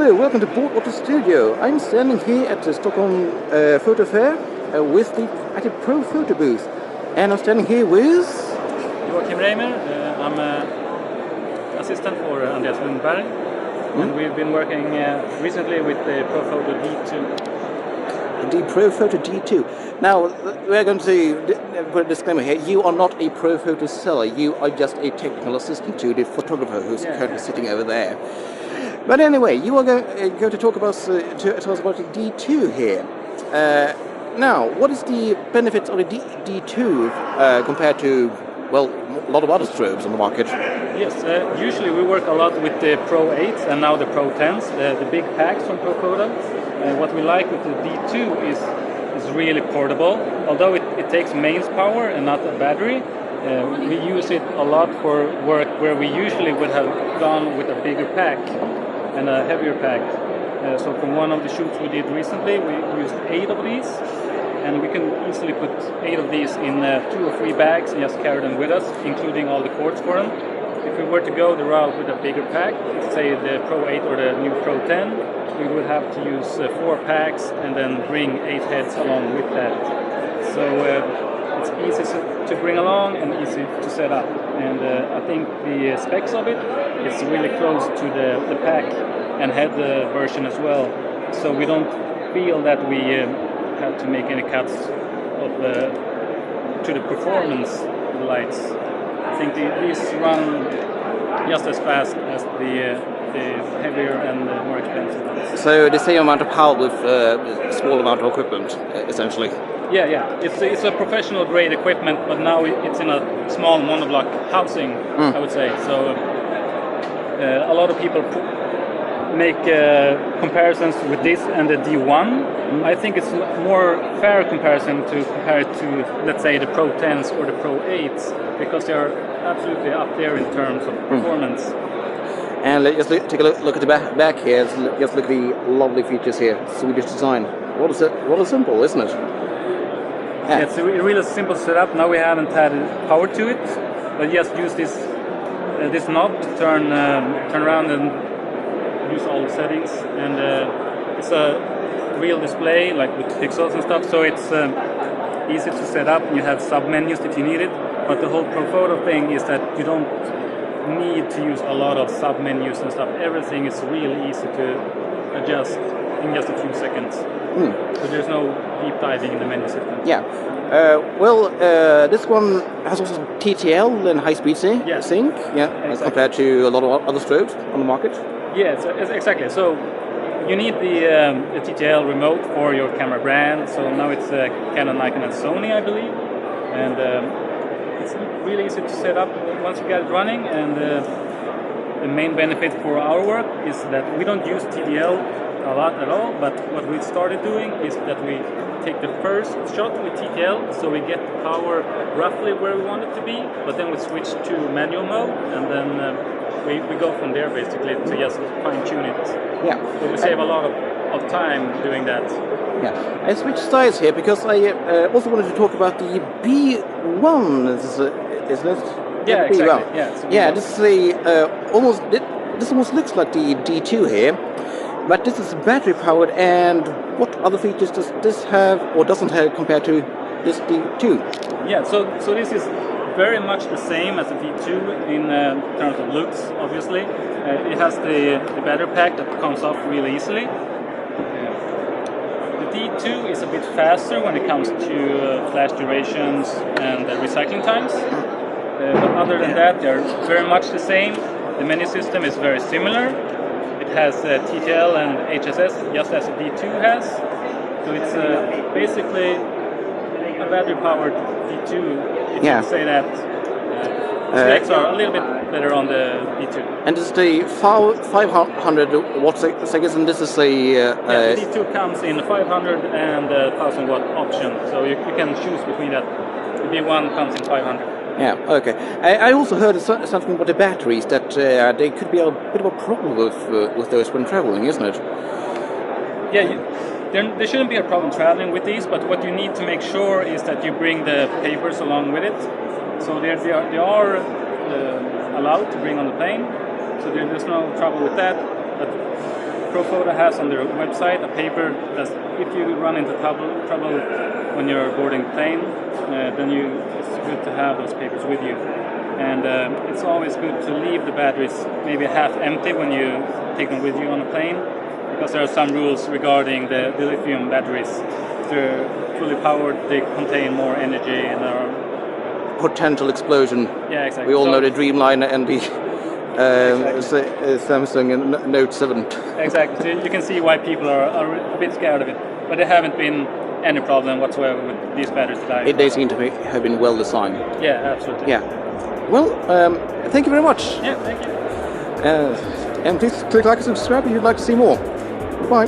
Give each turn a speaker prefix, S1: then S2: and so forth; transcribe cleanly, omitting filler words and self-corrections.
S1: Hello, welcome to Profoto Studio. I'm standing here at the Stockholm Photo Fair with at the Profoto booth, and I'm standing here with
S2: Joachim Reimer. I'm an assistant for Andreas Lundberg, and we've been working recently with the Profoto D2.
S1: The Profoto D2. Now, we're going to put a disclaimer here. You are not a Profoto seller. You are just a technical assistant to the photographer who's currently sitting over there. But anyway, you are going to talk about to tell us about the D2 here. Now, what is the benefits of the D2 compared to, well, a lot of other strobes on the market?
S2: Yes, usually we work a lot with the Pro 8s and now the Pro 10s, the big packs from Profoto. What we like with the D2 is really portable. Although it takes mains power and not a battery, we use it a lot for work where we usually would have gone with a bigger pack and a heavier pack. So from one of the shoots we did recently, we used 8 of these, and we can easily put 8 of these in 2 or 3 bags and just carry them with us, including all the cords for them. If we were to go the route with a bigger pack, say the Pro 8 or the new Pro 10, we would have to use 4 packs and then bring 8 heads along with that. So it's easy to bring along and easy to set up. And I think the specs of it is really close to the pack and head version as well. So we don't feel that we have to make any cuts of to the performance lights. I think these run just as fast as the heavier and more expensive ones.
S1: So the same amount of power with a small amount of equipment, essentially.
S2: Yeah. It's a professional grade equipment, but now it's in a small monoblock housing, I would say. So a lot of people make comparisons with this and the D1. I think it's a more fair comparison to compare it to, let's say, the Pro 10s or the Pro 8s, because they are absolutely up there in terms of performance.
S1: And let's take a look at the back here. Just look at the lovely features here. Swedish design. What a simple, isn't it?
S2: Yeah, it's a really simple setup. Now we haven't had power to it, but just use this knob to turn around and use all the settings. And it's a real display, like with pixels and stuff. So it's easy to set up. You have sub menus if you need it. But the whole Profoto thing is that you don't need to use a lot of sub menus and stuff. Everything is really easy to adjust in just a few seconds. So there's no deep diving in the menu system.
S1: Yeah. This one has also TTL and high-speed sync.
S2: Yes.
S1: Exactly. Compared to a lot of other strobes on the market.
S2: Yeah, exactly. So you need the TTL remote for your camera brand. So now it's Canon, Nikon, and Sony, I believe, and it's really easy to set up once you get it running. And the main benefit for our work is that we don't use TTL a lot at all, but what we started doing is that we take the first shot with TTL, so we get the power roughly where we want it to be, but then we switch to manual mode, and then we go from there basically to just fine-tune it.
S1: Yeah.
S2: So we save a lot of time doing that.
S1: Yeah. I switched styles here because I also wanted to talk about the B1, isn't it?
S2: Yeah,
S1: exactly.
S2: B1.
S1: Yeah, this is this almost looks like the D2 here. But this is battery powered, and what other features does this have or doesn't have compared to this D2?
S2: Yeah, so this is very much the same as the D2 in terms of looks, obviously. It has the battery pack that comes off really easily. The D2 is a bit faster when it comes to flash durations and recycling times. But other than that, they're very much the same. The menu system is very similar. It has TTL and HSS just as the D2 has. So it's basically a battery-powered D2. If you say that. Specs are a little bit better on the D2.
S1: And this is the 500 watt seconds, and this is a...
S2: the D2 comes in 500 and 1000 watt option. So you can choose between that. The B1 comes in 500.
S1: Yeah, okay. I also heard something about the batteries, that they could be a bit of a problem with those when traveling, isn't it?
S2: Yeah, there shouldn't be a problem traveling with these, but what you need to make sure is that you bring the papers along with it. So they are allowed to bring on the plane, so there's no trouble with that. But Profoto has on their website a paper that if you run into trouble when you're boarding a plane, then it's good to have those papers with you. And it's always good to leave the batteries maybe half empty when you take them with you on a plane, because there are some rules regarding the lithium batteries. If they're fully powered, they contain more energy and are
S1: potential explosion.
S2: Yeah, exactly.
S1: We all know the Dreamliner and the Samsung Note 7.
S2: Exactly. So you can see why people are a bit scared of it, but there haven't been any problem whatsoever with these batteries today.
S1: They seem to have been well designed.
S2: Yeah, absolutely.
S1: Yeah. Well, thank you very much.
S2: Yeah, thank you.
S1: And please click like and subscribe if you'd like to see more. Bye.